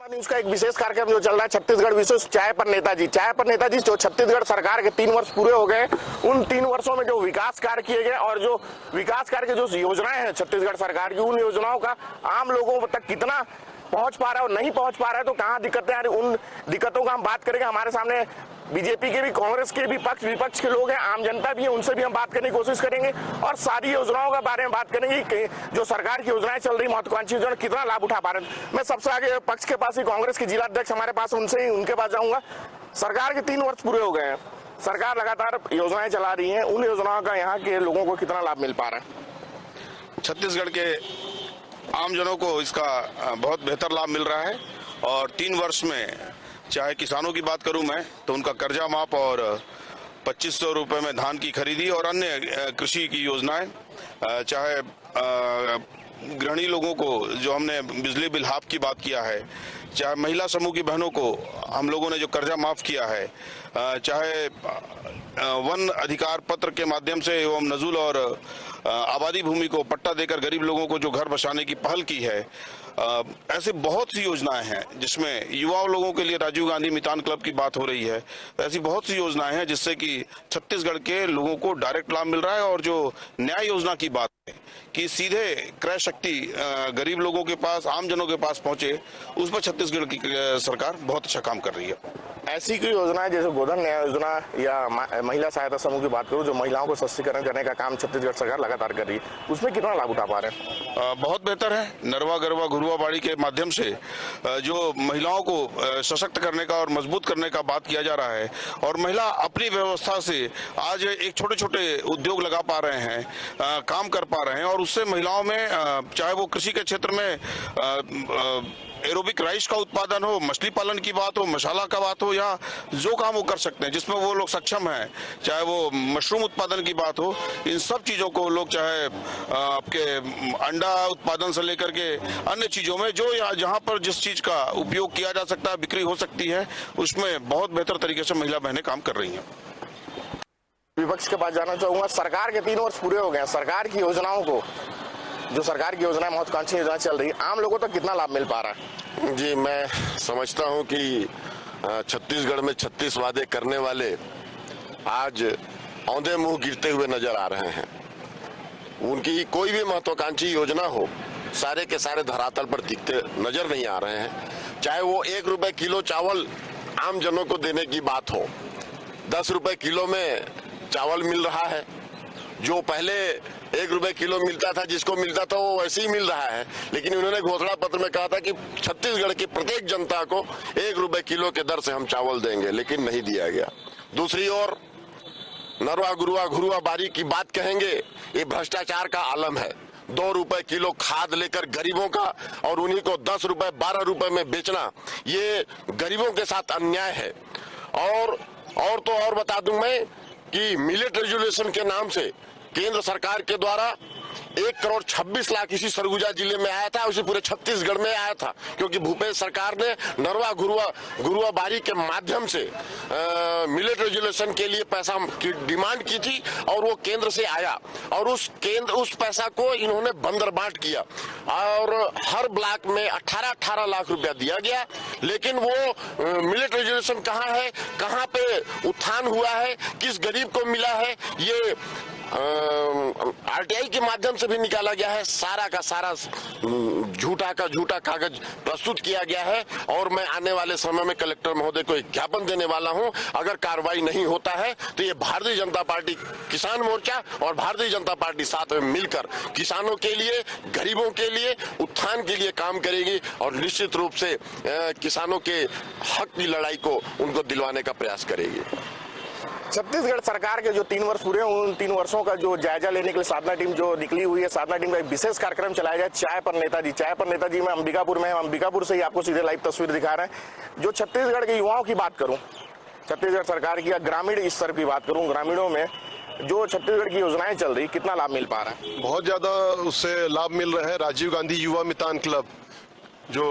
News का एक विशेष कार्यक्रम जो चल रहा है छत्तीसगढ़ विशेष चाय पर नेताजी जो छत्तीसगढ़ सरकार के 3 वर्ष पूरे हो गए। उन 3 वर्षों में जो विकास कार्य किए गए और जो विकास कार्य की जो योजनाएं हैं छत्तीसगढ़ सरकार की, उन योजनाओं का आम लोगों तक कितना पहुंच पा रहा है और नहीं पहुंच पा रहा है, तो कहां दिक्कतें आ रही, उन दिक्कतों का हम बात करेंगे। हमारे सामने बीजेपी के भी, कांग्रेस के भी, पक्ष विपक्ष के लोग हैं, आम जनता भी है, उनसे भी हम बात करने की कोशिश करेंगे और सारी योजनाओं के बारे में बात करेंगे कि जो सरकार की योजनाएं चल रही, महत्वाकांक्षी योजना, कितना लाभ उठा पा रहे हैं। मैं सबसे आगे पक्ष के पास ही कांग्रेस के जिला अध्यक्ष हमारे पास, उनके पास जाऊंगा। सरकार के 3 वर्ष पूरे हो गए हैं, सरकार लगातार योजनाएं चला रही है, उन योजनाओं का यहाँ के लोगों को कितना लाभ मिल पा रहा है? छत्तीसगढ़ के आमजनों को इसका बहुत बेहतर लाभ मिल रहा है और 3 वर्ष में चाहे किसानों की बात करूं मैं तो उनका कर्जा माफ और 2500 रुपए में धान की खरीदी और अन्य कृषि की योजनाएं, चाहे गृहिणी लोगों को जो हमने बिजली बिल हाफ की बात किया है, चाहे महिला समूह की बहनों को हम लोगों ने जो कर्जा माफ किया है, चाहे वन अधिकार पत्र के माध्यम से एवं नजूल और आबादी भूमि को पट्टा देकर गरीब लोगों को जो घर बसाने की पहल की है, ऐसे बहुत सी योजनाएं हैं जिसमें युवाओं लोगों के लिए राजीव गांधी मितान क्लब की बात हो रही है। ऐसी बहुत सी योजनाएं हैं जिससे कि छत्तीसगढ़ के लोगों को डायरेक्ट लाभ मिल रहा है। और जो न्याय योजना की बात है कि सीधे क्रय शक्ति गरीब लोगों के पास, आम जनों के पास पहुंचे, उस पर छत्तीसगढ़ की सरकार बहुत अच्छा काम कर रही है। ऐसी कोई योजना जैसे गोधन न्याय योजना या महिला सहायता समूह की बात करूं, जो महिलाओं को सशक्तिकरण करने का काम छत्तीसगढ़ सरकार लगातार कर रही है, उसमें कितना लाभ उठा पा रहे हैं? बहुत बेहतर है। नरवा गरवा घुरवा बाड़ी के माध्यम से जो महिलाओं को सशक्त करने का और मजबूत करने का बात किया जा रहा है और महिला अपनी व्यवस्था से आज एक छोटे छोटे उद्योग लगा पा रहे हैं, काम कर पा रहे हैं और उससे महिलाओं में, चाहे वो कृषि के क्षेत्र में एरोबिक राइस का उत्पादन हो, मछली पालन की बात हो, मसाला का बात हो, या जो काम वो कर सकते हैं जिसमें वो लोग सक्षम हैं, चाहे वो मशरूम उत्पादन की बात हो, इन सब चीजों को लोग, चाहे आपके अंडा उत्पादन से लेकर के अन्य चीजों में जो जहां पर जिस चीज का उपयोग किया जा सकता है, बिक्री हो सकती है, उसमें बहुत बेहतर तरीके से महिला बहनें काम कर रही हैं। विपक्ष के पास जाना चाहूंगा। सरकार के 3 वर्ष पूरे हो गए, सरकार की योजनाओं को, जो सरकार की योजना, महत्वाकांक्षी योजना चल रही है, आम लोगों तक कितना लाभ मिल पा रहा है? जी, मैं समझता हूं कि छत्तीसगढ़ में 36 वादे करने वाले आज औंधे मुंह गिरते हुए नजर आ रहे हैं। उनकी कोई भी महत्वाकांक्षी योजना हो, सारे के सारे धरातल पर दिखते नजर नहीं आ रहे हैं। चाहे वो 1 रुपए किलो चावल आम जनों को देने की बात हो, 10 रुपए किलो में चावल मिल रहा है। जो पहले 1 रुपए किलो मिलता था, जिसको मिलता था वो वैसे ही मिल रहा है, लेकिन उन्होंने घोषणा पत्र में कहा था कि छत्तीसगढ़ की प्रत्येक जनता को 1 रुपए किलो के दर से हम चावल देंगे, लेकिन नहीं दिया गया। दूसरी ओर नरवा गुरुआ घुरुआ बारी की बात कहेंगे, ये भ्रष्टाचार का आलम है। 2 रुपए किलो खाद लेकर गरीबों का और उन्हीं को 10 रुपए 12 रुपए में बेचना, ये गरीबों के साथ अन्याय है। और बता दूं मैं कि मिलेट रेजुलेशन के नाम से केंद्र सरकार के द्वारा 1 करोड़ 26 लाख इसी सरगुजा जिले में आया था, उसी पूरे छत्तीसगढ़ में आया था, क्योंकि भूपेश सरकार ने नरवा गुरुआ बारी के माध्यम से मिलेट रेजुलेशन के लिए पैसा की डिमांड की थी और वो केंद्र से आया और उस पैसा को इन्होंने बंदरबाट किया और हर ब्लॉक में 18 लाख रुपया दिया गया। लेकिन वो मिलेट रेजुलेशन कहाँ है, कहाँ पे उत्थान हुआ है, किस गरीब को मिला है, ये आरटीआई के माध्यम से भी निकाला गया है। सारा का सारा झूठा कागज प्रस्तुत किया गया है और मैं आने वाले समय में कलेक्टर महोदय को एक ज्ञापन देने वाला हूं। अगर कार्रवाई नहीं होता है तो ये भारतीय जनता पार्टी किसान मोर्चा और भारतीय जनता पार्टी साथ में मिलकर किसानों के लिए, गरीबों के लिए, उत्थान के लिए काम करेगी और निश्चित रूप से किसानों के हक की लड़ाई को उनको दिलवाने का प्रयास करेगी। छत्तीसगढ़ सरकार के जो 3 वर्ष पूरे हैं, उन 3 वर्षों का जो जायजा लेने के लिए साधना टीम जो निकली हुई है, साधना टीम का एक विशेष कार्यक्रम चलाया जाए चाय पर नेताजी में अंबिकापुर में है। अंबिकापुर से ही आपको सीधे लाइव तस्वीर दिखा रहे हैं। जो छत्तीसगढ़ के युवाओं की बात करूं, छत्तीसगढ़ सरकार की, या ग्रामीण स्तर की बात करूं, ग्रामीणों में जो छत्तीसगढ़ की योजनाएं चल रही, कितना लाभ मिल पा रहा है? बहुत ज्यादा उससे लाभ मिल रहा है। राजीव गांधी युवा मितान क्लब जो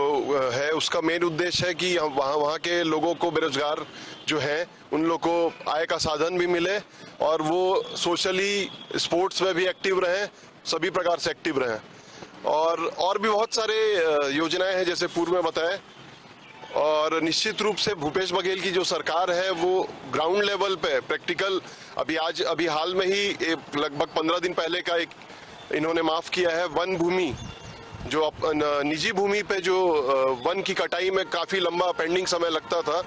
है, उसका मेन उद्देश्य है कि वहाँ के लोगों को, बेरोजगार जो हैं, उन लोगों को आय का साधन भी मिले और वो सोशली, स्पोर्ट्स में भी एक्टिव रहें, सभी प्रकार से एक्टिव रहें। और भी बहुत सारे योजनाएं हैं, जैसे पूर्व में बताएं और निश्चित रूप से भूपेश बघेल की जो सरकार है वो ग्राउंड लेवल पे प्रैक्टिकल अभी हाल में ही लगभग 15 दिन पहले का एक इन्होंने माफ किया है वन भूमि, जो निजी भूमि पे जो वन की कटाई में काफी लंबा पेंडिंग समय लगता था,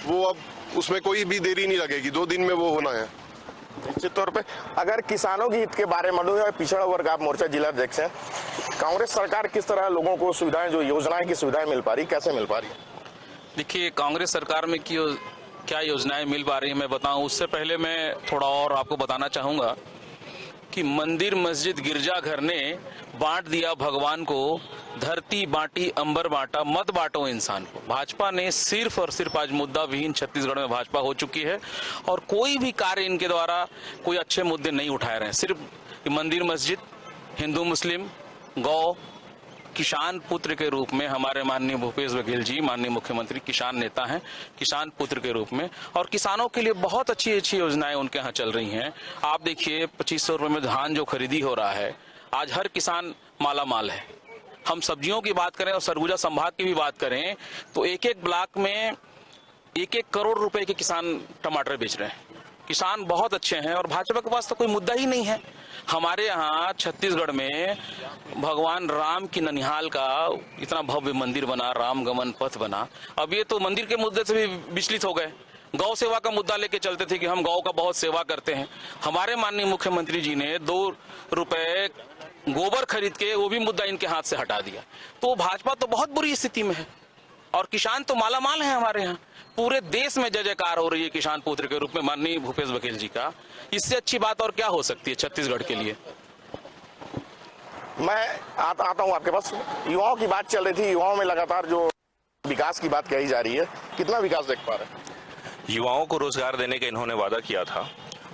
वो अब उसमें कोई भी देरी नहीं लगेगी, 2 दिन में वो होना है। निश्चित तौर पे अगर किसानों की हित के बारे में पिछड़ा वर्ग आप मोर्चा जिला अध्यक्ष हैं, कांग्रेस सरकार किस तरह लोगों को सुविधाएं, जो योजनाएं की सुविधाएं मिल पा रही, कैसे मिल पा रही? देखिए, कांग्रेस सरकार में क्या योजनाएं मिल पा रही है मैं बताऊं, उससे पहले मैं थोड़ा और आपको बताना चाहूंगा कि मंदिर मस्जिद गिरजाघर ने बांट दिया भगवान को, धरती बांटी अंबर बांटा, मत बांटो इंसान को। भाजपा ने सिर्फ और सिर्फ आज मुद्दा विहीन छत्तीसगढ़ में भाजपा हो चुकी है और कोई भी कार्य इनके द्वारा कोई अच्छे मुद्दे नहीं उठाए रहे हैं। सिर्फ मंदिर मस्जिद, हिंदू मुस्लिम, गौ, किसान पुत्र के रूप में हमारे माननीय भूपेश बघेल जी, माननीय मुख्यमंत्री, किसान नेता हैं, किसान पुत्र के रूप में, और किसानों के लिए बहुत अच्छी अच्छी योजनाएं उनके यहाँ चल रही हैं। आप देखिए 2500 रुपए में धान जो खरीदी हो रहा है, आज हर किसान माला माल है। हम सब्जियों की बात करें और सरगुजा संभाग की भी बात करें तो एक एक ब्लॉक में 1-1 करोड़ रुपए के किसान टमाटर बेच रहे हैं। किसान बहुत अच्छे हैं और भाजपा के पास तो कोई मुद्दा ही नहीं है। हमारे यहाँ छत्तीसगढ़ में भगवान राम की ननिहाल का इतना भव्य मंदिर बना, राम गमन पथ बना। अब ये तो मंदिर के मुद्दे से भी विचलित हो गए, गौ सेवा का मुद्दा लेके चलते थे कि हम गौ का बहुत सेवा करते हैं। हमारे माननीय मुख्यमंत्री जी ने 2 रुपए गोबर खरीद के वो भी मुद्दा इनके हाथ से हटा दिया। तो भाजपा तो बहुत बुरी स्थिति में है और किसान तो माला माल है। हमारे यहाँ पूरे देश में जय जयकार हो रही है किसान पुत्र के रूप में माननीय भूपेश बघेल जी का। इससे अच्छी बात और क्या हो सकती है छत्तीसगढ़ के लिए? मैं आता हूं आपके पास। युवाओं की बात चल रही थी, युवाओं में लगातार जो विकास की बात कही जा रही है, कितना विकास देख पा रहे हैं? युवाओं को रोजगार देने का इन्होंने वादा किया था,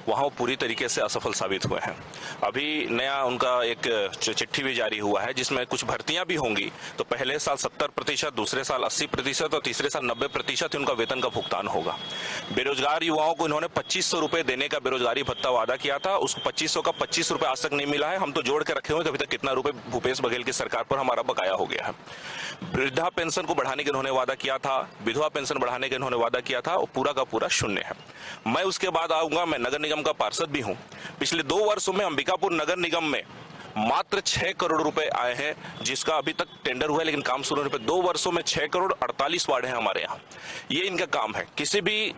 वहाँ पूरी तरीके से असफल साबित हुए हैं। अभी नया उनका एक चिट्ठी भी जारी हुआ है जिसमें कुछ भर्तियां भी होंगी, तो पहले साल 70%, दूसरे साल 80% और तीसरे साल 90% उनका वेतन का भुगतान होगा। बेरोजगार युवाओं को इन्होंने 2500 रुपए देने का बेरोजगारी भत्ता वादा किया था, उसको 2500 का 25 रुपए आज तक नहीं मिला है। हम तो जोड़ के रखे हुए अभी तक कितना रुपए भूपेश बघेल की सरकार पर हमारा बकाया हो गया है। वृद्धा पेंशन को बढ़ाने का इन्होंने वादा किया था, विधवा पेंशन बढ़ाने का इन्होंने वादा किया था, और पूरा का पूरा शून्य है। मैं उसके बाद आऊंगा, मैं नगर निगम का पार्षद भी हूं। पिछले 2 वर्षों में अंबिकापुर नगर निगम में मात्र 6 करोड़ रुपए आए हैं, जिसका अभी तक टेंडर हुआ है लेकिन काम शुरू होने पर 2 वर्षों में 6 करोड़ 48 वार्ड हैं हमारे यहाँ। ये इनका काम है। किसी भी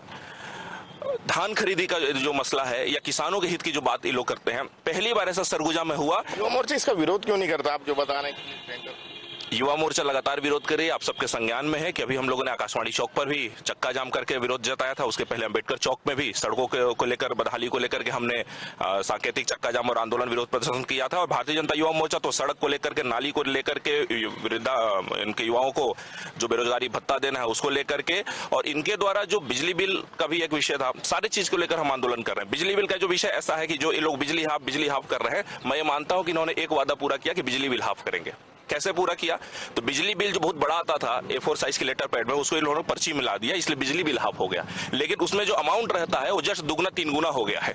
धान खरीदी का जो मसला है या किसानों के हित की जो बात ये लोग करते हैं, पहली बार ऐसा सरगुजा में हुआ। युवा मोर्चा इसका विरोध क्यों नहीं करता? आप जो बता रहे हैं, युवा मोर्चा लगातार विरोध करे। आप सबके संज्ञान में है कि अभी हम लोगों ने आकाशवाणी चौक पर भी चक्का जाम करके विरोध जताया था। उसके पहले अंबेडकर चौक में भी सड़कों को लेकर, बदहाली को लेकर के हमने सांकेतिक चक्का जाम और आंदोलन विरोध प्रदर्शन किया था। और भारतीय जनता युवा मोर्चा तो सड़क को लेकर के, नाली को लेकर के, वृद्धा इनके युवाओं को जो बेरोजगारी भत्ता देना है उसको लेकर के, और इनके द्वारा जो बिजली बिल का भी एक विषय था, सारी चीज को लेकर हम आंदोलन कर रहे हैं। बिजली बिल का जो विषय ऐसा है कि जो ये लोग बिजली हाफ कर रहे हैं, मैं ये मानता हूं कि इन्होंने एक वादा पूरा किया कि बिजली बिल हाफ करेंगे। कैसे पूरा किया? तो बिजली बिल जो बहुत बड़ा आता था A4 साइज के लेटर पैड में, उसको इन्होंने पर्ची मिला दिया, इसलिए बिजली बिल हाफ हो गया। लेकिन उसमें जो अमाउंट रहता है वो जस्ट 2-3 गुना हो गया है।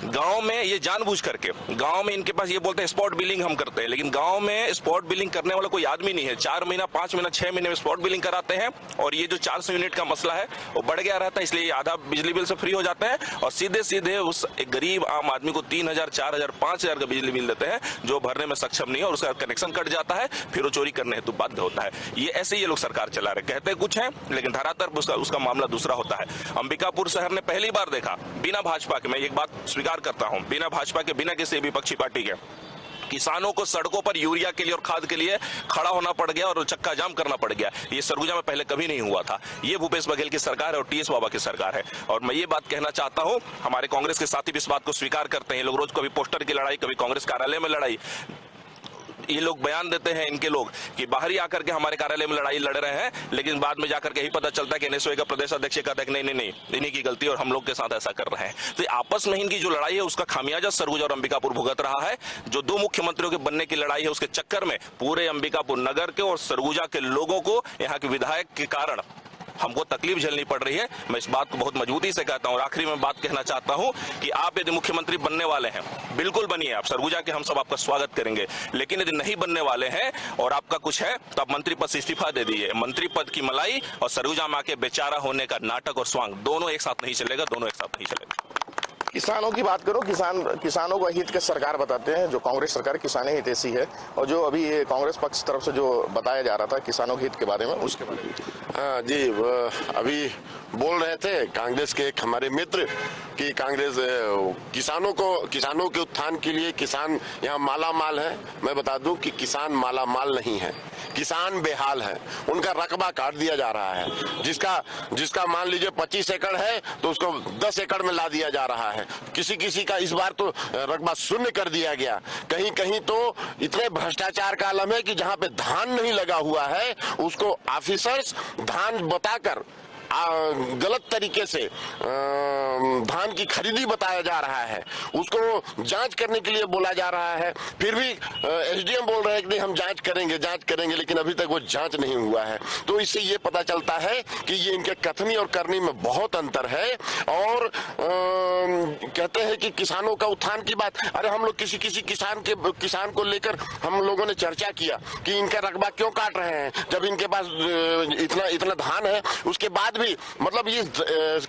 गांव में ये जानबूझ करके, गांव में इनके पास ये बोलते हैं स्पॉट बिलिंग हम करते हैं, लेकिन गांव में स्पॉट बिलिंग करने वाला कोई आदमी नहीं है। 4 महीना, 5 महीना, 6 महीने में स्पॉट बिलिंग कराते हैं और ये जो 400 यूनिट का मसला है वो बढ़ गया रहता है, इसलिए आधा बिजली बिल से फ्री हो जाते हैं और सीधे उस एक गरीब आम आदमी को 3000, 4000, 5000 का बिजली बिल देते हैं, जो भरने में सक्षम नहीं है, और उसका कनेक्शन कट जाता है, फिर वो चोरी करने हेतु बाध्य होता है। ये ऐसे ये लोग सरकार चला रहे, कहते कुछ है लेकिन धरातल उसका मामला दूसरा होता है। अंबिकापुर शहर ने पहली बार देखा बिना भाजपा के, मैं एक बात स्वीकार करता हूं, बिना भाजपा के, बिना किसी विपक्षी पार्टी के, किसानों को सड़कों पर यूरिया के लिए और खाद के लिए खड़ा होना पड़ गया और चक्का जाम करना पड़ गया। ये सरगुजा में पहले कभी नहीं हुआ था। ये भूपेश बघेल की सरकार है और TS बाबा की सरकार है। और मैं ये बात कहना चाहता हूं, हमारे कांग्रेस के साथी भी इस बात को स्वीकार करते हैं। ये लोग रोज कभी पोस्टर की लड़ाई, कभी कांग्रेस कार्यालय में लड़ाई, ये लोग बयान देते हैं इनके लोग कि बाहर ही आकर के हमारे कार्यालय में लड़ाई लड़ रहे हैं, लेकिन बाद में जाकर के यही पता चलता है कि NSOA का प्रदेश अध्यक्ष कहता है कि नहीं इन्हीं की गलती और हम लोग के साथ ऐसा कर रहे हैं। तो आपस में इनकी जो लड़ाई है उसका खामियाजा सरगुजा और अंबिकापुर भुगत रहा है। जो 2 मुख्यमंत्रियों के बनने की लड़ाई है उसके चक्कर में पूरे अंबिकापुर नगर के और सरगुजा के लोगों को, यहाँ के विधायक के कारण हमको तकलीफ झेलनी पड़ रही है। मैं इस बात को बहुत मजबूती से कहता हूँ। आखिरी में बात कहना चाहता हूँ कि आप यदि मुख्यमंत्री बनने वाले हैं, बिल्कुल बनिए, आप सरगुजा के हम सब आपका स्वागत करेंगे। लेकिन यदि नहीं बनने वाले हैं और आपका कुछ है तो आप मंत्री पद से इस्तीफा दे दीजिए। मंत्री पद की मलाई और सरगुजा में आके बेचारा होने का नाटक और स्वांग दोनों एक साथ नहीं चलेगा, दोनों एक साथ नहीं चलेगा। किसानों की बात करो, किसानों का हित के सरकार बताते हैं, जो कांग्रेस सरकार किसान हितैषी है, और जो अभी ये कांग्रेस पक्ष तरफ से जो बताया जा रहा था किसानों के हित के बारे में, उसके बारे में। हाँ जी, अभी बोल रहे थे कांग्रेस के एक हमारे मित्र कि कांग्रेस किसानों के उत्थान के लिए किसान यहाँ माला माल है। मैं बता दूं कि किसान माला माल नहीं है, किसान बेहाल है। उनका रकबा काट दिया जा रहा है। जिसका मान लीजिए 25 एकड़ है तो उसको 10 एकड़ में ला दिया जा रहा है। किसी का इस बार तो रकबा शून्य कर दिया गया। कहीं कहीं तो इतने भ्रष्टाचार का आलम है कि जहां पे धान नहीं लगा हुआ है उसको ऑफिसर्स धान बताकर गलत तरीके से धान की खरीदी बताया जा रहा है, उसको जांच करने के लिए बोला जा रहा है। फिर भी एसडीएम बोल रहे हैं कि नहीं हम जांच करेंगे, लेकिन अभी तक वो जांच नहीं हुआ है। तो इससे ये पता चलता है कि ये इनके कथनी और करनी में बहुत अंतर है। और कहते हैं कि किसानों का उत्थान की बात, अरे हम लोग किसी किसान को लेकर हम लोगों ने चर्चा किया कि इनका रकबा क्यों काट रहे हैं जब इनके पास इतना धान है। उसके बाद भी मतलब ये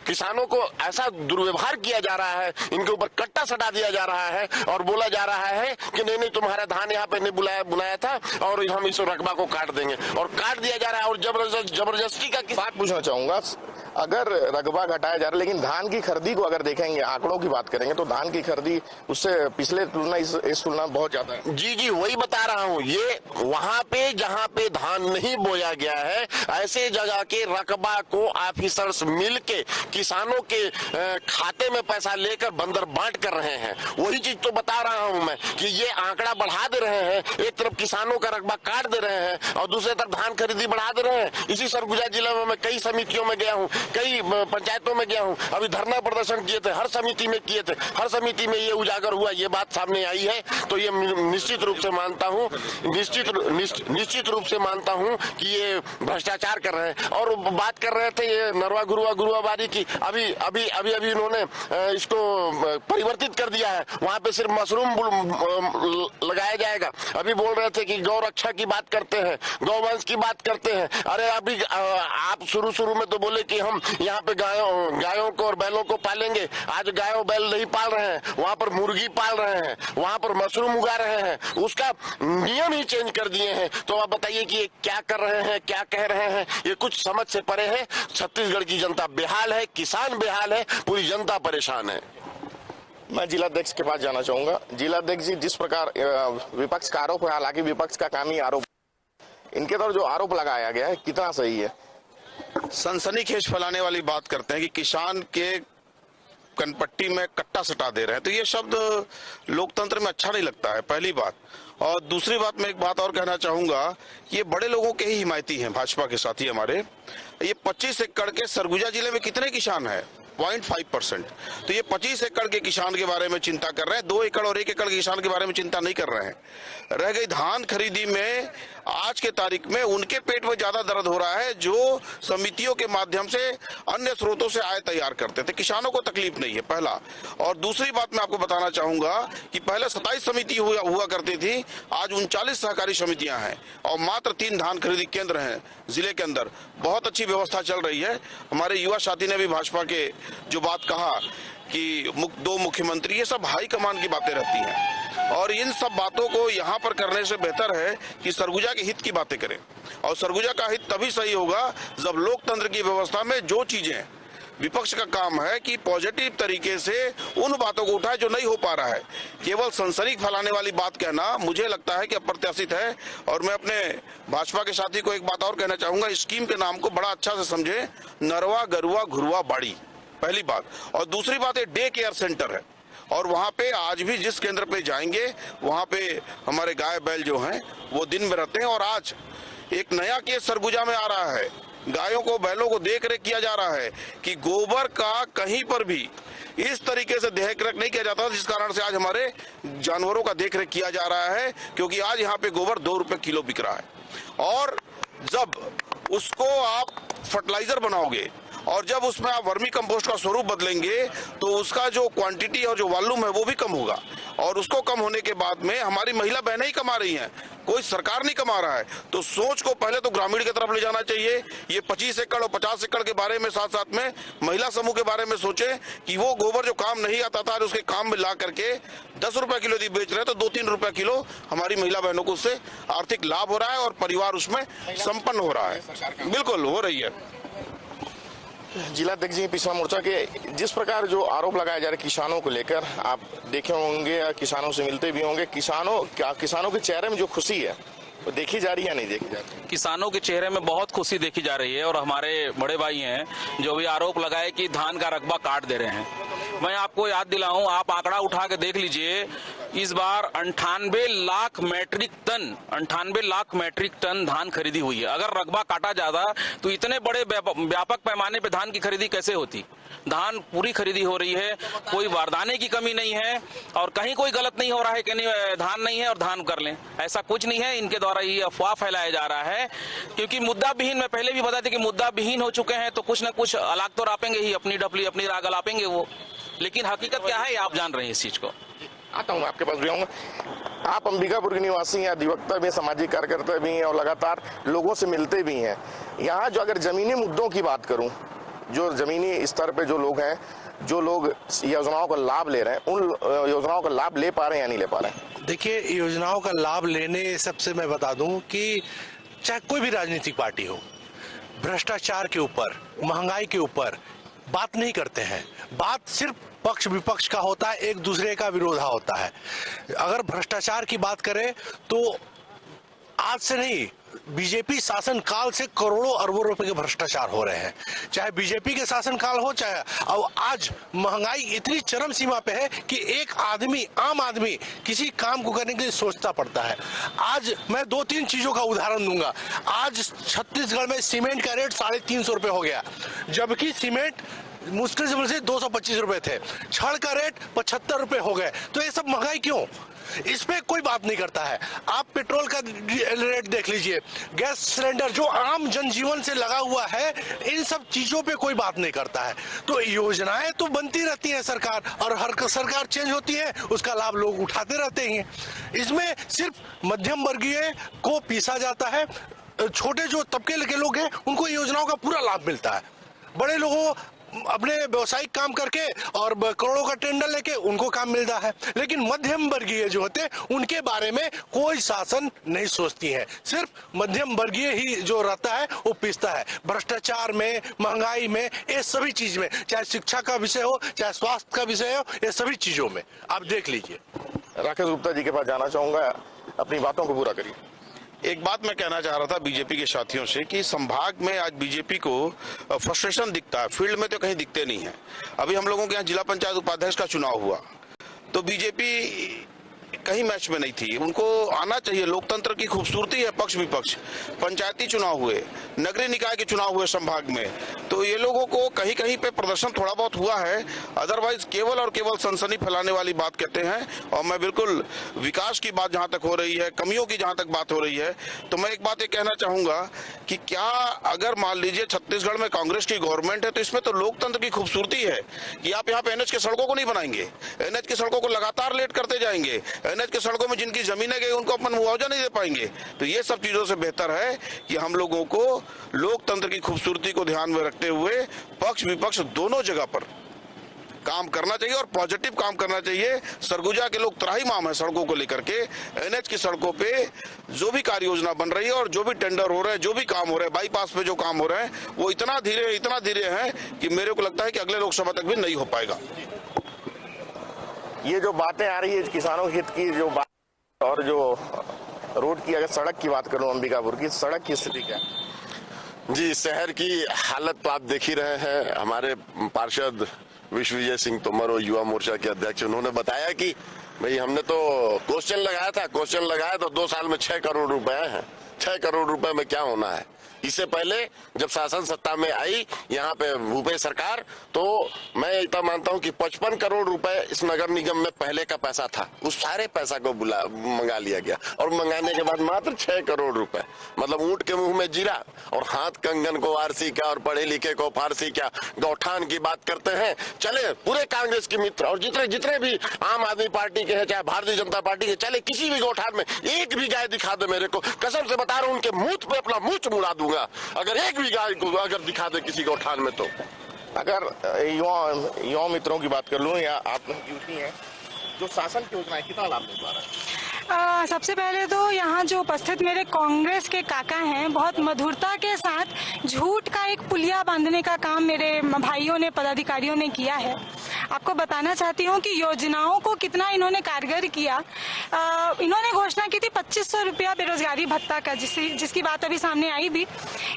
किसानों को ऐसा दुर्व्यवहार किया जा रहा है, इनके ऊपर कट्टा सटा दिया जा रहा है और बोला जा रहा है कि नहीं तुम्हारा धान यहाँ पे नहीं बुलाया था और हम इस रकबा को काट देंगे, और काट दिया जा रहा है। और जबरदस्ती का बात पूछना चाहूंगा, अगर रकबा घटाया जा रहा है लेकिन धान की खरीदी को अगर देखेंगे, आंकड़ों की बात करेंगे तो धान की खरीदी उससे पिछले तुलना इस तुलना बहुत ज्यादा है। जी वही बता रहा हूँ। ये वहाँ पे जहाँ पे धान नहीं बोया गया है ऐसे जगह के रकबा को ऑफिसर्स मिल के किसानों के खाते में पैसा लेकर बंदर बांट कर रहे हैं। वही चीज तो बता रहा हूँ मैं कि ये आंकड़ा बढ़ा दे रहे हैं। एक तरफ किसानों का रकबा काट दे रहे हैं और दूसरी तरफ धान खरीदी बढ़ा दे रहे हैं। इसी सरगुजा जिले में मैं कई समितियों में गया हूँ, कई पंचायतों में गया हूँ, अभी धरना प्रदर्शन किए थे, हर समिति में किए थे। हर समिति में ये उजागर हुआ, ये बात सामने आई है। तो ये निश्चित रूप से मानता हूँ, निश्चित रूप से मानता हूँ कि ये भ्रष्टाचार कर रहे हैं। और बात कर रहे थे ये नरवा गुरुवाबारी की, अभी इन्होंने इसको परिवर्तित कर दिया है। वहाँ पे सिर्फ मशरूम लगाया जाएगा। अभी बोल रहे थे कि गौ रक्षा की बात करते हैं, गौवंश की बात करते हैं। अरे अभी आप शुरू में तो बोले कि हम यहाँ पे गायों को और बैलों को पालेंगे। आज गायों बैल नहीं पाल रहे हैं, वहाँ पर मुर्गी पाल रहे हैं, वहाँ पर मशरूम उगा रहे हैं, उसका नियम ही चेंज कर दिए हैं। तो आप बताइए कि ये क्या कर रहे हैं, क्या कह रहे हैं, ये कुछ समझ से परे है। छत्तीसगढ़ की जनता बेहाल है, किसान बेहाल है, पूरी जनता परेशान है। मैं जिलाध्यक्ष के पास जाना चाहूंगा। जिलाध्यक्ष जी, जिस प्रकार विपक्ष का आरोप है, हालांकि विपक्ष का काम ही आरोप, इनके द्वारा जो आरोप लगाया गया है कितना सही है? सनसनीखेज फैलाने वाली बात करते हैं कि किसान के कनपट्टी में कट्टा सटा दे रहे हैं, तो ये शब्द लोकतंत्र में अच्छा नहीं लगता है, पहली बात। और दूसरी बात, मैं एक बात और कहना चाहूंगा, ये बड़े लोगों के ही हिमायती हैं, भाजपा के साथी हमारे। ये 25 एकड़ के सरगुजा जिले में कितने किसान हैं? 0.5%। तो ये 25 एकड़ के किसान के बारे में चिंता कर रहे हैं, 2 एकड़ और 1 एकड़ के किसान के बारे में चिंता नहीं कर रहे हैं। रह गई धान खरीदी में, आज के तारीख में उनके पेट में ज्यादा दर्द हो रहा है जो समितियों के माध्यम से अन्य स्रोतों से आय तैयार करते थे। किसानों को तकलीफ नहीं है, पहला। और दूसरी बात मैं आपको बताना चाहूंगा कि पहले 27 समिति हुआ करती थी, आज 39 सहकारी समितियां हैं और मात्र 3 धान खरीदी केंद्र हैं जिले के अंदर। बहुत अच्छी व्यवस्था चल रही है। हमारे युवा साथी ने भी भाजपा के जो बात कहा कि 2 मुख्यमंत्री, ये सब हाईकमान की बातें रहती हैं और इन सब बातों को यहाँ पर करने से बेहतर है कि सरगुजा के हित की बातें करें। और सरगुजा का हित तभी सही होगा जब लोकतंत्र की व्यवस्था में जो चीजें, विपक्ष का काम है कि पॉजिटिव तरीके से उन बातों को उठाए जो नहीं हो पा रहा है। केवल सनसनी फैलाने वाली बात कहना मुझे लगता है कि अप्रत्याशित है। और मैं अपने भाजपा के साथी को एक बात और कहना चाहूंगा, स्कीम के नाम को बड़ा अच्छा से समझे, नरवा गरुआ घुरवा बाड़ी, पहली बात। और दूसरी बात, ये डे केयर सेंटर है और वहाँ पे आज भी जिस केंद्र पे जाएंगे वहाँ पे हमारे गाय बैल जो हैं वो दिन में रहते हैं। और आज एक नया केस सरगुजा में आ रहा है, गायों को बैलों को देख रेख किया जा रहा है कि गोबर का कहीं पर भी इस तरीके से देख रेख नहीं किया जाता, जिस कारण से आज हमारे जानवरों का देख रेख किया जा रहा है। क्योंकि आज यहाँ पे गोबर 2 रुपए किलो बिक रहा है। और जब उसको आप फर्टिलाइजर बनाओगे और जब उसमें आप वर्मी कंपोस्ट का स्वरूप बदलेंगे तो उसका जो क्वांटिटी और जो वॉल्यूम है वो भी कम होगा और उसको कम होने के बाद में हमारी महिला बहनें ही कमा रही हैं, कोई सरकार नहीं कमा रहा है। तो सोच को पहले तो ग्रामीण की तरफ ले जाना चाहिए। ये 25 एकड़ और 50 एकड़ के बारे में साथ साथ में महिला समूह के बारे में सोचे कि वो गोबर जो काम नहीं आता था उसके काम में ला करके 10 रुपए किलो यदि बेच रहे हैं तो 2-3 रुपए किलो हमारी महिला बहनों को उससे आर्थिक लाभ हो रहा है और परिवार उसमें संपन्न हो रहा है। बिल्कुल हो रही है। जिला अध्यक्ष जी पिछड़ा मोर्चा के जिस प्रकार जो आरोप लगाए जा रहे किसानों को लेकर, आप देखे होंगे या किसानों से मिलते भी होंगे, किसानों के चेहरे में जो खुशी है वो देखी जा रही है नहीं देखी जा रही? किसानों के चेहरे में बहुत खुशी देखी जा रही है और हमारे बड़े भाई हैं जो भी आरोप लगाए कि धान का रकबा काट दे रहे हैं। मैं आपको याद दिलाऊं, आप आंकड़ा उठा के देख लीजिए, इस बार 98 लाख मैट्रिक टन धान खरीदी हुई है। अगर रकबा काटा जाता तो इतने बड़े व्यापक पैमाने पे धान की खरीदी कैसे होती? धान पूरी खरीदी हो रही है, कोई बारदाने की कमी नहीं है और कहीं कोई गलत नहीं हो रहा है कि नहीं धान नहीं है और धान कर लें, ऐसा कुछ नहीं है। इनके द्वारा ये अफवाह फैलाया जा रहा है क्योंकि मुद्दा विहीन, मैं पहले भी बता दें कि मुद्दा विहीन हो चुके हैं तो कुछ न कुछ अलाक तो रापेंगे ही, अपनी डफली अपनी राग अलापेंगे वो, लेकिन हकीकत क्या है आप जान रहे हैं इस चीज को। आता हूँ आपके पास भी आऊंगा। आप अंबिकापुर के निवासी हैं, अधिवक्ता भी, सामाजिक कार्यकर्ता भी हैं और लगातार लोगों से मिलते भी हैं। यहाँ जो अगर जमीनी मुद्दों की बात करूं, जो जमीनी स्तर पे जो लोग हैं, जो लोग योजनाओं का लाभ ले रहे हैं, उन योजनाओं का लाभ ले पा रहे हैं या नहीं ले पा रहे हैं? देखिए, योजनाओं का लाभ लेने सबसे मैं बता दूं कि चाहे कोई भी राजनीतिक पार्टी हो, भ्रष्टाचार के ऊपर, महंगाई के ऊपर बात नहीं करते हैं। बात सिर्फ पक्ष विपक्ष का होता है, एक दूसरे का विरोधा होता है। अगर भ्रष्टाचार की बात करें तो आज से नहीं, बीजेपी शासन काल से करोड़ों अरबों रुपए के भ्रष्टाचार हो रहे हैं। चाहे बीजेपी के शासन काल हो, चाहे अब आज महंगाई इतनी चरम सीमा पे है कि एक आदमी, आम आदमी किसी काम को करने के लिए सोचता पड़ता है। आज मैं 2-3 चीजों का उदाहरण दूंगा। आज छत्तीसगढ़ में सीमेंट का रेट 350 रुपए हो गया, जबकि सीमेंट मुश्किल से 225 रुपए थे। छड़ का रेट 75 रुपए हो गए। तो ये सब महंगाई क्यों? इस पे कोई बात नहीं करता है। आप पेट्रोल का रेट देख लीजिए, गैस सिलेंडर जो आम जनजीवन से लगा हुआ है, इन सब चीजों पे कोई बात नहीं करता है। तो योजनाएं तो बनती रहती है सरकार, और हर सरकार चेंज होती है, उसका लाभ लोग उठाते रहते हैं। इसमें सिर्फ मध्यम वर्गीय को पीसा जाता है। छोटे जो तबके के लोग हैं उनको योजनाओं का पूरा लाभ मिलता है। बड़े लोगों अपने व्यवसायिक काम करके और करोड़ों का टेंडर लेके उनको काम मिलता है, लेकिन मध्यम वर्गीय जो होते हैं उनके बारे में कोई शासन नहीं सोचती है। सिर्फ मध्यम वर्गीय ही जो रहता है वो पिसता है। भ्रष्टाचार में, महंगाई में, ये सभी चीज में, चाहे शिक्षा का विषय हो, चाहे स्वास्थ्य का विषय हो, ये सभी चीजों में आप देख लीजिए। राकेश गुप्ता जी के पास जाना चाहूंगा, अपनी बातों को पूरा करिए। एक बात मैं कहना चाह रहा था बीजेपी के साथियों से कि संभाग में आज बीजेपी को फ्रस्ट्रेशन दिखता है, फील्ड में तो कहीं दिखते नहीं है। अभी हम लोगों के यहाँ जिला पंचायत उपाध्यक्ष का चुनाव हुआ तो बीजेपी कहीं मैच में नहीं थी। उनको आना चाहिए, लोकतंत्र की खूबसूरती है पक्ष विपक्ष। पंचायती चुनाव हुए, नगरीय निकाय के चुनाव हुए संभाग में, तो ये लोगों को कहीं कहीं पे प्रदर्शन थोड़ा बहुत हुआ है। अदरवाइज केवल और केवल सनसनी फैलाने वाली बात कहते हैं। और मैं बिल्कुल विकास की बात जहां तक हो रही है, कमियों की जहां तक बात हो रही है, तो मैं एक बात ये कहना चाहूंगा कि क्या अगर मान लीजिए छत्तीसगढ़ में कांग्रेस की गवर्नमेंट है तो इसमें तो लोकतंत्र की खूबसूरती है कि आप यहाँ पे एनएच की सड़कों को नहीं बनाएंगे, एनएच की सड़कों को लगातार लेट करते जाएंगे, एनएच की सड़कों में जिनकी जमीनें गई उनको अपन मुआवजा नहीं दे पाएंगे। तो ये सब चीजों से बेहतर है कि हम लोगों को लोकतंत्र की खूबसूरती को ध्यान में रखते हुए पक्ष विपक्ष दोनों जगह पर काम करना चाहिए और पॉजिटिव काम करना चाहिए। सरगुजा के लोग त्राहिमाम है सड़कों को लेकर के। एनएच की सड़कों पे जो भी कार्य योजना बन रही है और जो भी टेंडर हो रहे हैं, जो भी काम हो रहा है, बाईपास पे जो काम हो रहे हैं, वो इतना धीरे है कि मेरे को लगता है कि अगले लोकसभा तक भी नहीं हो पाएगा। ये जो बातें आ रही है किसानों हित की जो बात, और जो रोड की, अगर सड़क की बात करूं, अंबिकापुर की सड़क की स्थिति क्या है? जी, शहर की हालत तो आप देख ही रहे हैं। हमारे पार्षद विश्वविजय सिंह तोमर और युवा मोर्चा के अध्यक्ष, उन्होंने बताया कि भाई हमने तो क्वेश्चन लगाया तो 2 साल में 6 करोड़ रुपए हैं। 6 करोड़ रुपए में क्या होना है? इससे पहले जब शासन सत्ता में आई यहाँ पे भूपेश सरकार, तो मैं इतना मानता हूँ कि 55 करोड़ रुपए इस नगर निगम में पहले का पैसा था, उस सारे पैसा को मंगा लिया गया और मंगाने के बाद मात्र 6 करोड़ रुपए, मतलब ऊंट के मुंह में जीरा और हाथ कंगन को आरसी क्या और पढ़े लिखे को फारसी क्या। गौठान की बात करते हैं, चले पूरे कांग्रेस के मित्र और जितने भी आम आदमी पार्टी के हैं, चाहे भारतीय जनता पार्टी के, चले किसी भी गौठान में एक भी गाय दिखा दे मेरे को, कसम से बता रहा हूं उनके मुंह पे अपना मुंह मुड़ा दूंगा अगर एक भी गाय को अगर दिखा दे किसी गौठान में। तो अगर युवा मित्रों की बात कर लूं या आप यूपी हैं, जो शासन की योजना है कितना लाभ मिल पा रहा है? सबसे पहले तो यहाँ जो उपस्थित मेरे कांग्रेस के काका हैं, बहुत मधुरता के साथ झूठ का एक पुलिया बांधने का काम मेरे भाइयों ने, पदाधिकारियों ने किया है। आपको बताना चाहती हूँ कि योजनाओं को कितना इन्होंने कारगर किया। इन्होंने घोषणा की थी 2500 रुपया बेरोजगारी भत्ता का, जिसकी बात अभी सामने आई भी।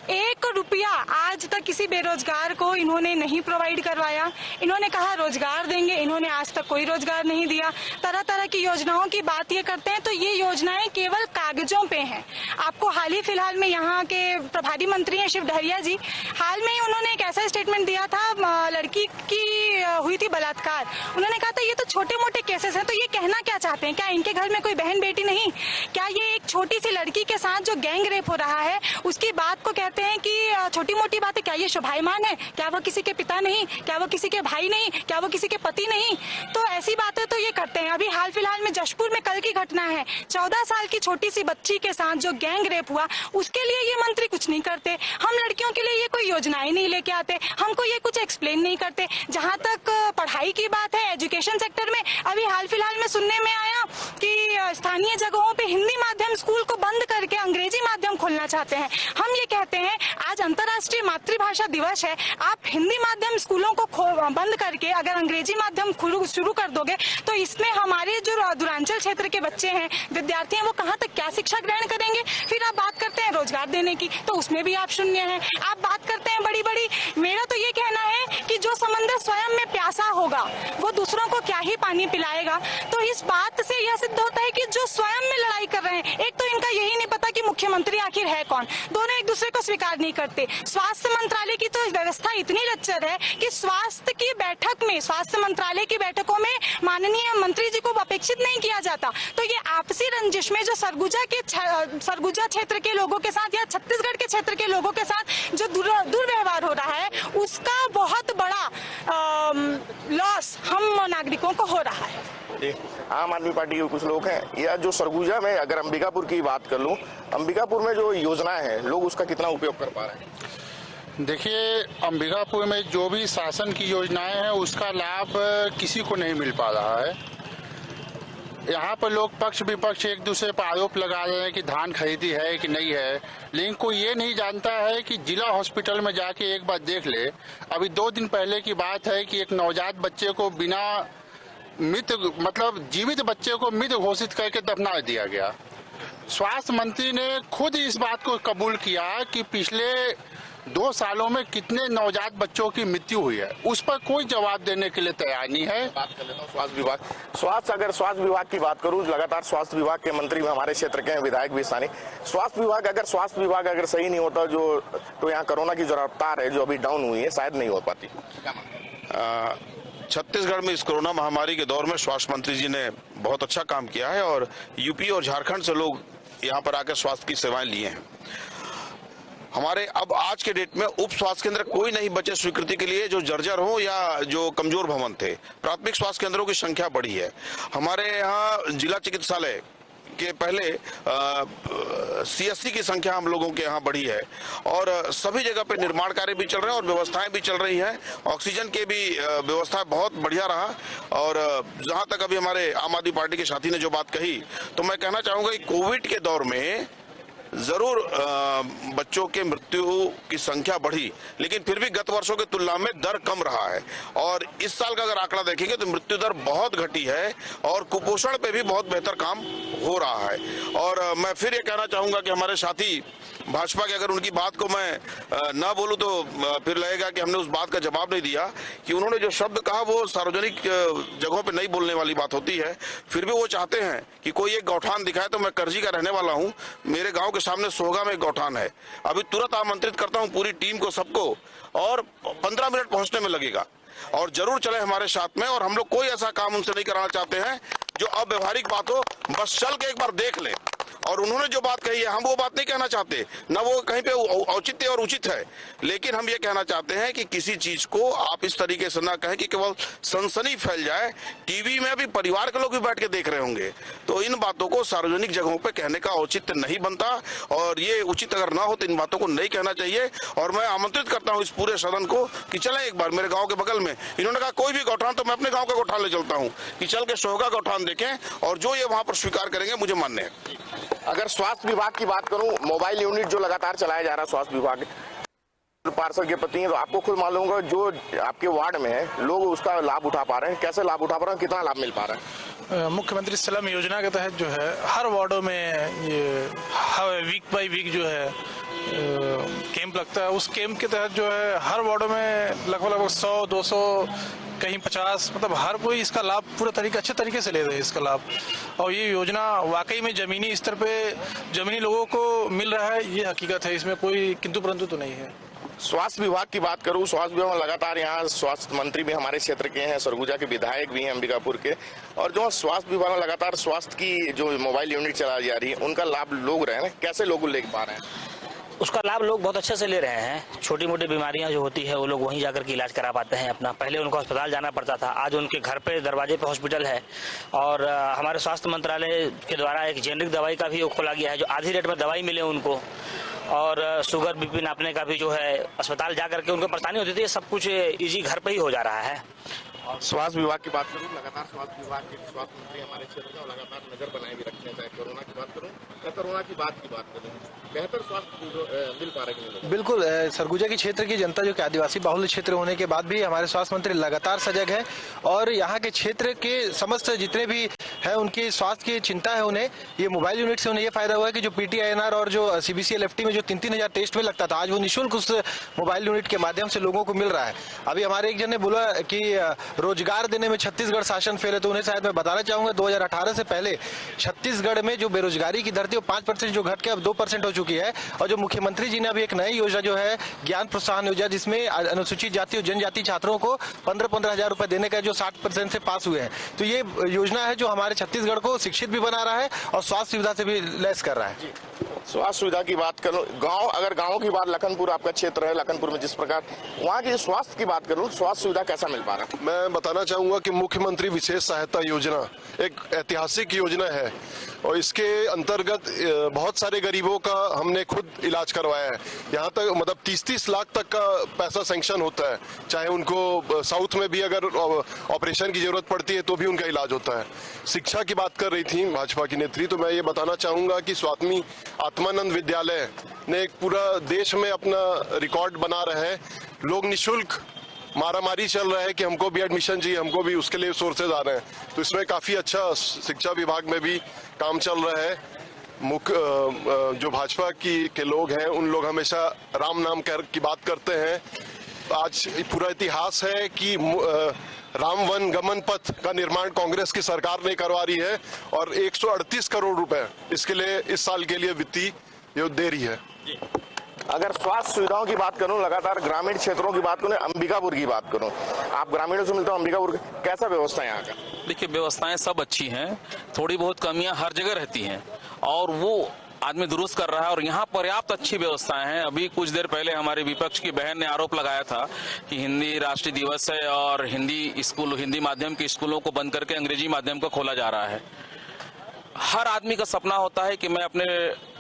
1 रुपया आज तक किसी बेरोजगार को इन्होंने नहीं प्रोवाइड करवाया। इन्होंने कहा रोजगार देंगे, इन्होंने आज तक कोई रोजगार नहीं दिया। तरह तरह की योजनाओं की बात ये करते हैं, तो ये योजनाएं केवल कागजों पे हैं। आपको हाल ही फिलहाल में यहाँ के प्रभारी मंत्री हैं शिव डहरिया जी, हाल में ही उन्होंने एक ऐसा स्टेटमेंट दिया था, लड़की की हुई थी बलात्कार, उन्होंने कहा था ये तो छोटे मोटे केसेस हैं। तो ये कहना क्या चाहते हैं? क्या इनके घर में कोई बहन बेटी नहीं? क्या ये एक छोटी सी लड़की के साथ जो गैंग रेप हो रहा है उसकी बात को कहते हैं कि छोटी मोटी बात है? क्या ये शोभायमान है? क्या वो किसी के पिता नहीं? क्या वो किसी के भाई नहीं? क्या वो किसी के पति नहीं? तो ऐसी बातें तो ये करते हैं। अभी हाल फिलहाल में जशपुर में कल की घटना है, 14 साल की छोटी सी बच्ची के साथ जो गैंग रेप हुआ, उसके लिए ये मंत्री कुछ नहीं करते। हम लड़कियों के लिए ये कोई योजनाएं नहीं लेके आते, हमको ये कुछ एक्सप्लेन नहीं करते। जहाँ तक पढ़ाई की बात है, एजुकेशन सेक्टर में अभी हाल फिलहाल में सुनने में आया कि स्थानीय जगहों पे हिंदी माध्यम स्कूल को बंद करके अंग्रेजी माध्यम खोलना चाहते हैं। हम ये कहते हैं आज अंतर्राष्ट्रीय मातृभाषा दिवस है, आप हिंदी माध्यम स्कूलों को बंद करके अगर अंग्रेजी माध्यम शुरू कर दोगे तो इसमें हमारे जो दूरांचल क्षेत्र के बच्चे हैं, विद्यार्थी हैं, वो कहाँ तक क्या शिक्षा ग्रहण करेंगे? फिर आप बात करते हैं रोजगार देने की, तो उसमें भी आप शून्य हैं। आप बात करते हैं बड़ी बड़ी, मेरा तो ये कहना है कि जो समंदर स्वयं में प्यासा होगा वो दूसरों को क्या ही पानी पिलाएगा। तो इस बात से यह सिद्ध होता है कि जो स्वयं में लड़ाई कर रहे हैं, एक तो इनका यही नहीं पता कि मुख्यमंत्री आखिर है कौन, दोनों एक दूसरे को स्वीकार नहीं करते। स्वास्थ्य मंत्रालय की तो व्यवस्था इतनी लच्चर है कि स्वास्थ्य की बैठक में, स्वास्थ्य मंत्रालय की बैठकों में माननीय मंत्री जी को अपेक्षित नहीं किया जाता। तो ये आपसी रंजिश में जो सरगुजा क्षेत्र के लोगों के साथ या छत्तीसगढ़ के क्षेत्र के लोगों के साथ जो दुर्व्यवहार हो रहा है, उसका बहुत बड़ा लॉस हम नागरिकों को हो रहा है। आम आदमी पार्टी के कुछ लोग हैं, या जो सरगुजा में, अगर अंबिकापुर की बात कर लूं, अंबिकापुर में जो योजनाएं हैं, लोग उसका कितना उपयोग कर पा रहे हैं? देखिए, अंबिकापुर में जो भी शासन की योजनाएं हैं उसका लाभ किसी को नहीं मिल पा रहा है। यहाँ पर लोग पक्ष विपक्ष एक दूसरे पर आरोप लगा रहे हैं कि धान खरीदी है कि नहीं है, लेकिन कोई ये नहीं जानता है कि जिला हॉस्पिटल में जाके एक बार देख ले। अभी 2 दिन पहले की बात है कि एक नवजात बच्चे को बिना मृत, मतलब जीवित बच्चे को मृत घोषित करके दफना दिया गया। स्वास्थ्य मंत्री ने खुद इस बात को कबूल किया कि पिछले 2 सालों में कितने नवजात बच्चों की मृत्यु हुई है, उस पर कोई जवाब देने के लिए तैयार नहीं है। बात कर लेता हूं स्वास्थ्य विभाग। अगर स्वास्थ्य विभाग की बात करूं, लगातार स्वास्थ्य विभाग के मंत्री हमारे क्षेत्र के हैं, विधायक भी स्थानीय। स्वास्थ्य विभाग अगर सही नहीं होता तो यहाँ कोरोना की जो रफ्तार है जो अभी डाउन हुई है, शायद नहीं हो पाती। छत्तीसगढ़ में इस कोरोना महामारी के दौर में स्वास्थ्य मंत्री जी ने बहुत अच्छा काम किया है और यूपी और झारखंड से लोग यहाँ पर आकर स्वास्थ्य की सेवाएं लिए हैं। हमारे अब आज के डेट में उप स्वास्थ्य केंद्र कोई नहीं बचे स्वीकृति के लिए, जो जर्जर हो या जो कमजोर भवन थे। प्राथमिक स्वास्थ्य केंद्रों की संख्या बढ़ी है। हमारे यहाँ जिला चिकित्सालय के पहले CSC की संख्या हम लोगों के यहाँ बढ़ी है और सभी जगह पे निर्माण कार्य भी चल रहे हैं और व्यवस्थाएं भी चल रही हैं। ऑक्सीजन के भी व्यवस्था बहुत बढ़िया रहा। और जहां तक अभी हमारे आम आदमी पार्टी के साथी ने जो बात कही, तो मैं कहना चाहूंगा कि कोविड के दौर में जरूर बच्चों के मृत्यु की संख्या बढ़ी, लेकिन फिर भी गत वर्षों की तुलना में दर कम रहा है। और इस साल का अगर आंकड़ा देखेंगे तो मृत्यु दर बहुत घटी है और कुपोषण पे भी बहुत बेहतर काम हो रहा है। और मैं फिर ये कहना चाहूंगा कि हमारे साथी भाजपा के, अगर उनकी बात को मैं ना बोलूं तो फिर लगेगा कि हमने उस बात का जवाब नहीं दिया कि उन्होंने जो शब्द कहा वो सार्वजनिक जगहों पे नहीं बोलने वाली बात होती है। फिर भी वो चाहते हैं कि कोई एक गौठान दिखाए, तो मैं करजी का रहने वाला हूं, मेरे गांव के सामने सोहगा में एक गौठान है। अभी तुरंत आमंत्रित करता हूं पूरी टीम को, सबको, और 15 मिनट पहुंचने में लगेगा, और जरूर चले हमारे साथ में। और हम लोग कोई ऐसा काम उनसे नहीं कराना चाहते हैं जो अव्यवहारिक बात हो, बस चल के एक बार देख ले। और उन्होंने जो बात कही है, हम वो बात नहीं कहना चाहते, न वो कहीं पे औचित्य और उचित है, लेकिन हम ये कहना चाहते हैं कि किसी चीज को आप इस तरीके से ना कहें कि केवल सनसनी फैल जाए। टीवी में भी परिवार के लोग भी बैठ के देख रहे होंगे, तो इन बातों को सार्वजनिक जगहों पे कहने का औचित्य नहीं बनता, और ये उचित अगर ना हो तो इन बातों को नहीं कहना चाहिए। और मैं आमंत्रित करता हूँ इस पूरे सदन को कि चले एक बार मेरे गाँव के बगल में, इन्होंने कहा कोई भी गौठान, तो मैं अपने गाँव का गौठान ले चलता हूँ कि चल के सोहगा गौठान देखें, और जो ये वहाँ पर स्वीकार करेंगे मुझे मान्य है। अगर स्वास्थ्य विभाग की बात करूं, मोबाइल यूनिट जो लगातार चलाया जा रहा है स्वास्थ्य विभाग पार्षद के प्रति, तो आपको खुद मालूम होगा जो आपके वार्ड में है लोग उसका लाभ उठा पा रहे हैं, कैसे लाभ उठा पा रहे हैं, कितना लाभ मिल पा रहा है? मुख्यमंत्री स्लम योजना के तहत जो है हर वार्डों में ये वीक बाय वीक जो है कैंप लगता है। उस कैंप के तहत जो है हर वार्डों में लगभग 100-200 कहीं 50, मतलब हर कोई इसका लाभ पूरे अच्छे तरीके से ले रहे हैं इसका लाभ। और ये योजना वाकई में जमीनी स्तर पे जमीनी लोगों को मिल रहा है, ये हकीकत है, इसमें कोई किंतु परंतु तो नहीं है। स्वास्थ्य विभाग की बात करूं, स्वास्थ्य विभाग में लगातार यहाँ स्वास्थ्य मंत्री भी हमारे क्षेत्र के हैं, सरगुजा के विधायक भी हैं अंबिकापुर के, और जो स्वास्थ्य विभाग में लगातार स्वास्थ्य की जो मोबाइल यूनिट चलाई जा रही है उनका लाभ लोग रहे हैं, कैसे लोग ले पा रहे हैं? उसका लाभ लोग बहुत अच्छे से ले रहे हैं। छोटी मोटी बीमारियां जो होती है वो लोग वहीं जाकर के इलाज करा पाते हैं अपना। पहले उनको अस्पताल जाना पड़ता था, आज उनके घर पे दरवाजे पे हॉस्पिटल है। और हमारे स्वास्थ्य मंत्रालय के द्वारा एक जेनरिक दवाई का भी खोला गया है जो आधी रेट में दवाई मिले उनको, और शुगर बीपी नापने का भी जो है अस्पताल जा करके उनको परेशानी होती थी, सब कुछ इजी घर पे ही हो जा रहा है। स्वास्थ्य विभाग की बात करूं, लगातार स्वास्थ्य विभाग के स्वास्थ्य मंत्री हमारे क्षेत्र का लगातार नजर बनाए भी रखते हैं, चाहे कोरोना की बात करूं या कोरोना की बात करूं, बेहतर स्वास्थ्य मिल पा रहा है। बिल्कुल, सरगुजा की क्षेत्र की जनता जो कि आदिवासी बाहुल्य क्षेत्र होने के बाद भी हमारे स्वास्थ्य मंत्री लगातार सजग है, और यहाँ के क्षेत्र के समस्त जितने भी है उनकी स्वास्थ्य की चिंता है उन्हें। ये मोबाइल यूनिट से उन्हें ये फायदा हुआ है कि जो PTINR और जो CBC LFT में जो 3-3 हजार टेस्ट में लगता था, आज वो निःशुल्क उस मोबाइल यूनिट के माध्यम से लोगों को मिल रहा है। अभी हमारे एक जन ने बोला कि रोजगार देने में छत्तीसगढ़ शासन फेल है, तो उन्हें शायद मैं बताना चाहूंगा 2018 से पहले छत्तीसगढ़ में जो बेरोजगारी की दर थी वो 5% जो घट के अब 2% हो चुकी है। और जो मुख्यमंत्री जी ने अभी एक नई योजना जो है ज्ञान प्रोत्साहन योजना, जिसमें अनुसूचित जाति और जनजाति छात्रों को 15-15 हजार रुपए देने का, जो 60% से पास हुए हैं, तो ये योजना है जो हमारे छत्तीसगढ़ को शिक्षित भी बना रहा है और स्वास्थ्य सुविधा से भी लैस कर रहा है। स्वास्थ्य सुविधा की बात करूं, अगर गाँव की बात, लखनपुर आपका क्षेत्र है, लखनपुर में जिस प्रकार वहाँ की स्वास्थ्य की बात करूं, स्वास्थ्य सुविधा कैसा मिल पा रहा है? मैं बताना चाहूंगा कि मुख्यमंत्री विशेष सहायता योजना एक ऐतिहासिक योजना है, और इसके अंतर्गत बहुत सारे गरीबों का हमने खुद इलाज करवाया है। यहाँ तक मतलब 30-30 लाख तक का पैसा सैंक्शन होता है, चाहे उनको साउथ में भी अगर ऑपरेशन की जरूरत पड़ती है तो भी उनका इलाज होता है। शिक्षा की बात कर रही थी भाजपा की नेत्री, तो मैं ये बताना चाहूंगा कि स्वामी आत्मानंद विद्यालय ने एक पूरा देश में अपना रिकॉर्ड बना रहा है। लोग निःशुल्क मारामारी चल रहा है कि हमको भी एडमिशन चाहिए, हमको भी, उसके लिए सोर्सेज आ रहे हैं, तो इसमें काफी अच्छा शिक्षा विभाग में भी काम चल रहा है। जो भाजपा के लोग हैं उन लोग हमेशा राम नाम की बात करते हैं। आज पूरा इतिहास है कि राम वन गमन पथ का निर्माण कांग्रेस की सरकार ने करवा रही है, और 138 करोड़ रुपए इसके लिए इस साल के लिए वित्तीय दे रही है। अगर स्वास्थ्य सुविधाओं की बात करूं, लगातार ग्रामीण क्षेत्रों की बात करूं, अंबिकापुर की बात करूं, आप ग्रामीणों से मिलते हो, अंबिकापुर कैसा व्यवस्था है यहाँ का? देखिए, व्यवस्थाएं सब अच्छी हैं, थोड़ी बहुत कमियां हर जगह रहती हैं, और वो आदमी दुरुस्त कर रहा है, और यहाँ पर्याप्त अच्छी व्यवस्थाएं हैं। अभी कुछ देर पहले हमारे विपक्ष की बहन ने आरोप लगाया था कि हिंदी राष्ट्रीय दिवस है और हिंदी माध्यम के स्कूलों को बंद करके अंग्रेजी माध्यम को खोला जा रहा है। हर आदमी का सपना होता है कि मैं अपने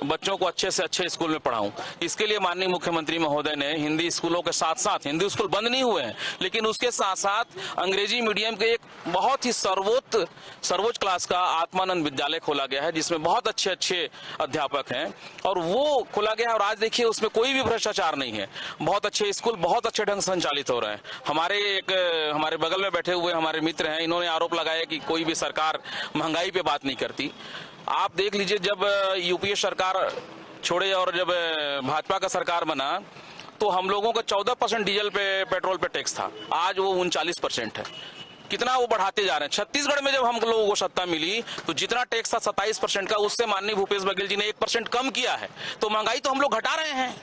बच्चों को अच्छे से अच्छे स्कूल में पढ़ाऊं। इसके लिए माननीय मुख्यमंत्री महोदय ने हिंदी स्कूलों के साथ साथ, हिंदी स्कूल बंद नहीं हुए हैं, लेकिन उसके साथ साथ अंग्रेजी मीडियम के एक बहुत ही सर्वोच्च क्लास का आत्मानंद विद्यालय खोला गया है, जिसमें बहुत अच्छे अच्छे अध्यापक हैं, और वो खोला गया है। और आज देखिए उसमें कोई भी भ्रष्टाचार नहीं है, बहुत अच्छे स्कूल बहुत अच्छे ढंग से संचालित हो रहे हैं। हमारे बगल में बैठे हुए हमारे मित्र हैं, इन्होंने आरोप लगाया कि कोई भी सरकार महंगाई पे बात नहीं करती। आप देख लीजिए, जब यूपीए सरकार छोड़े और जब भाजपा का सरकार बना तो हम लोगों का 14% डीजल पे पेट्रोल पे टैक्स था, आज वो 39% है। कितना वो बढ़ाते जा रहे हैं। छत्तीसगढ़ में जब हम लोगों को सत्ता मिली तो जितना टैक्स था 27% का, उससे माननीय भूपेश बघेल जी ने 1% कम किया है। तो महंगाई तो हम लोग घटा रहे हैं।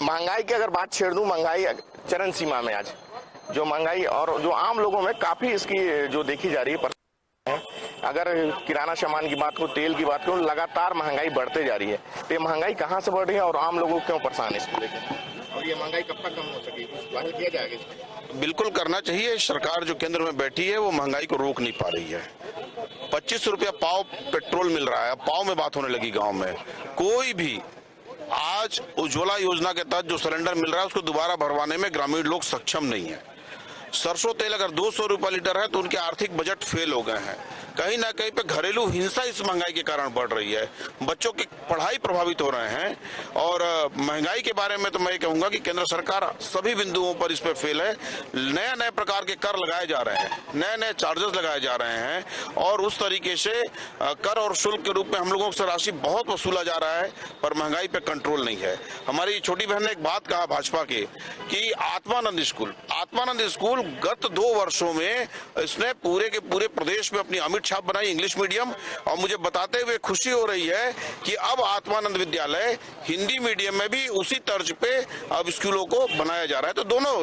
महंगाई की अगर बात छेड़ दूं, महंगाई चरम सीमा में आज जो महंगाई और जो आम लोगों में काफी इसकी जो देखी जा रही है। अगर किराना सामान की बात करूं, तेल की बात करूं, लगातार महंगाई बढ़ते जा रही है। तो ये महंगाई कहां से बढ़ रही है और आम लोगों को क्यों परेशान है इसको लेकर, और ये महंगाई कब तक कम हो सके, कुछ पहल किया जाएगा? बिल्कुल करना चाहिए। सरकार जो केंद्र में बैठी है वो महंगाई को रोक नहीं पा रही है। 25 रुपया पाव पेट्रोल मिल रहा है, पाव में बात होने लगी गांव में। कोई भी आज उज्ज्वला योजना के तहत जो सिलेंडर मिल रहा है उसको दोबारा भरवाने में ग्रामीण लोग सक्षम नहीं है। सरसों तेल अगर 200 रुपया लीटर है तो उनके आर्थिक बजट फेल हो गए हैं। कहीं ना कहीं पे घरेलू हिंसा इस महंगाई के कारण बढ़ रही है। बच्चों की पढ़ाई प्रभावित हो रहे हैं। और महंगाई के बारे में तो मैं कहूंगा कि केंद्र सरकार सभी बिंदुओं पर इस पे फेल है। नए नए प्रकार के कर लगाए जा रहे हैं, नए नए चार्जेस लगाए जा रहे हैं और उस तरीके से कर और शुल्क के रूप में हम लोगों से राशि बहुत वसूला जा रहा है, पर महंगाई पे कंट्रोल नहीं है। हमारी छोटी बहन ने एक बात कहा भाजपा की कि आत्मानंद स्कूल गत 2 वर्षों में इसने पूरे के पूरे प्रदेश में अपनी अमिट छाप बनाई, इंग्लिश मीडियम। और मुझे बताते हुए खुशी हो रही है कि अब आत्मानंद विद्यालय हिंदी मीडियम में भी उसी तर्ज पे अब स्कूलों को बनाया जा रहा है। तो दोनों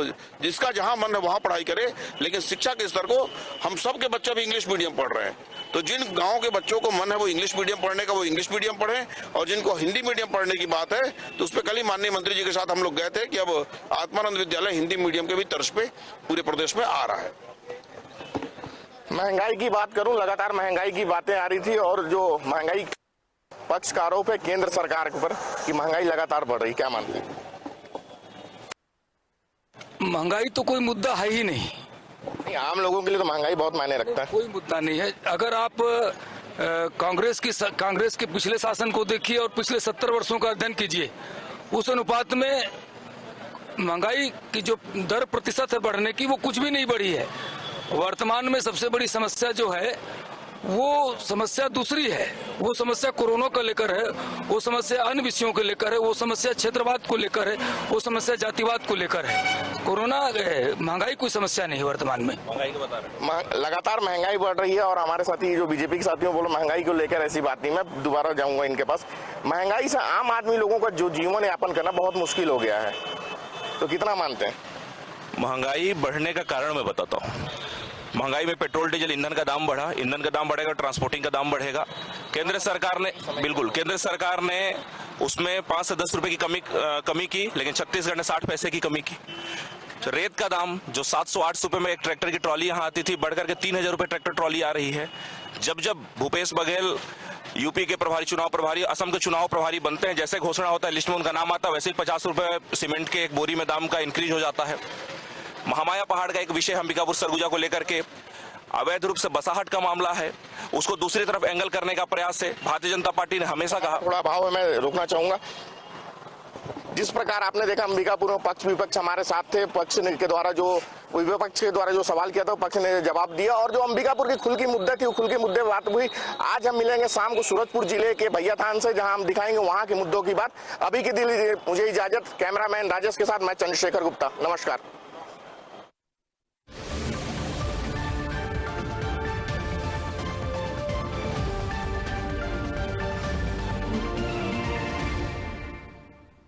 जिसका जहां मन है वहां पढ़ाई करे, लेकिन शिक्षा के स्तर को हम सब के बच्चे भी इंग्लिश मीडियम पढ़ रहे हैं। तो जिन गाँव के बच्चों को मन है वो इंग्लिश मीडियम पढ़ने का वो इंग्लिश मीडियम पढ़े, और जिनको हिंदी मीडियम पढ़ने की बात है तो उस पर कल ही माननीय मंत्री जी के साथ हम लोग गए थे कि अब आत्मानंद विद्यालय हिंदी मीडियम के भी तर्ज पे पूरे प्रदेश में आ रहा है। महंगाई की बात करूं, लगातार महंगाई की बातें आ रही थी और जो महंगाई पक्ष का आरोप है केंद्र सरकार के ऊपर कि महंगाई लगातार बढ़ रही, क्या मानते हैं? महंगाई तो कोई मुद्दा है ही नहीं। आम लोगों के लिए तो महंगाई बहुत मायने रखता है। कोई मुद्दा नहीं है। अगर आप कांग्रेस के पिछले शासन को देखिए और पिछले 70 वर्षों का अध्ययन कीजिए, उस अनुपात में महंगाई की जो दर प्रतिशत है बढ़ने की वो कुछ भी नहीं बढ़ी है। वर्तमान में सबसे बड़ी समस्या जो है वो समस्या दूसरी है। वो समस्या कोरोना को लेकर है, वो समस्या अन्य विषयों को लेकर है, वो समस्या क्षेत्रवाद को लेकर है, वो समस्या जातिवाद को लेकर है। कोरोना महंगाई कोई समस्या नहीं वर्तमान में। महंगाई को बता रहे, लगातार महंगाई बढ़ रही है। और हमारे साथी जो बीजेपी के साथियों बोलो महंगाई को लेकर ऐसी बात नहीं, मैं दोबारा जाऊंगा इनके पास। महंगाई से आम आदमी लोगों का जो जीवन यापन करना बहुत मुश्किल हो गया है, तो कितना मानते हैं? महंगाई बढ़ने का कारण मैं बताता हूँ। महंगाई में पेट्रोल डीजल ईंधन का दाम बढ़ा, ईंधन का दाम बढ़ेगा, ट्रांसपोर्टिंग का दाम बढ़ेगा। केंद्र सरकार ने उसमें 5 से 10 रुपए की कमी की, लेकिन छत्तीसगढ़ ने 60 पैसे की कमी की। रेत का दाम जो 700-800 रुपए में एक ट्रैक्टर की ट्रॉली यहाँ आती थी, बढ़कर के 3000 रुपए ट्रैक्टर ट्रॉली आ रही है। जब भूपेश बघेल यूपी के चुनाव प्रभारी, असम के चुनाव प्रभारी बनते हैं, जैसे घोषणा होता है, लिस्ट में उनका नाम आता है, वैसे ही 50 रुपए सीमेंट के एक बोरी में दाम का इंक्रीज हो जाता है। महामाया पहाड़ का एक विषय अंबिकापुर सरगुजा को लेकर के अवैध रूप से बसाहट का मामला है, उसको दूसरी तरफ एंगल करने का प्रयास है। भारतीय जनता पार्टी ने हमेशा कहा, थोड़ा भाव मैं रोकना चाहूंगा। जिस प्रकार आपने देखा अंबिकापुर में पक्ष विपक्ष हमारे साथ थे, पक्ष के द्वारा जो विपक्ष के द्वारा जो सवाल किया था पक्ष ने जवाब दिया, और जो अंबिकापुर की खुल की मुद्दा थी वो खुल के मुद्दे बात हुई। आज हम मिलेंगे शाम को सूरजपुर जिले के भैया थान से, जहां हम दिखाएंगे वहां के मुद्दों की बात। अभी के लिए मुझे इजाजत, कैमरामैन राजेश के साथ मैं चंद्रशेखर गुप्ता, नमस्कार।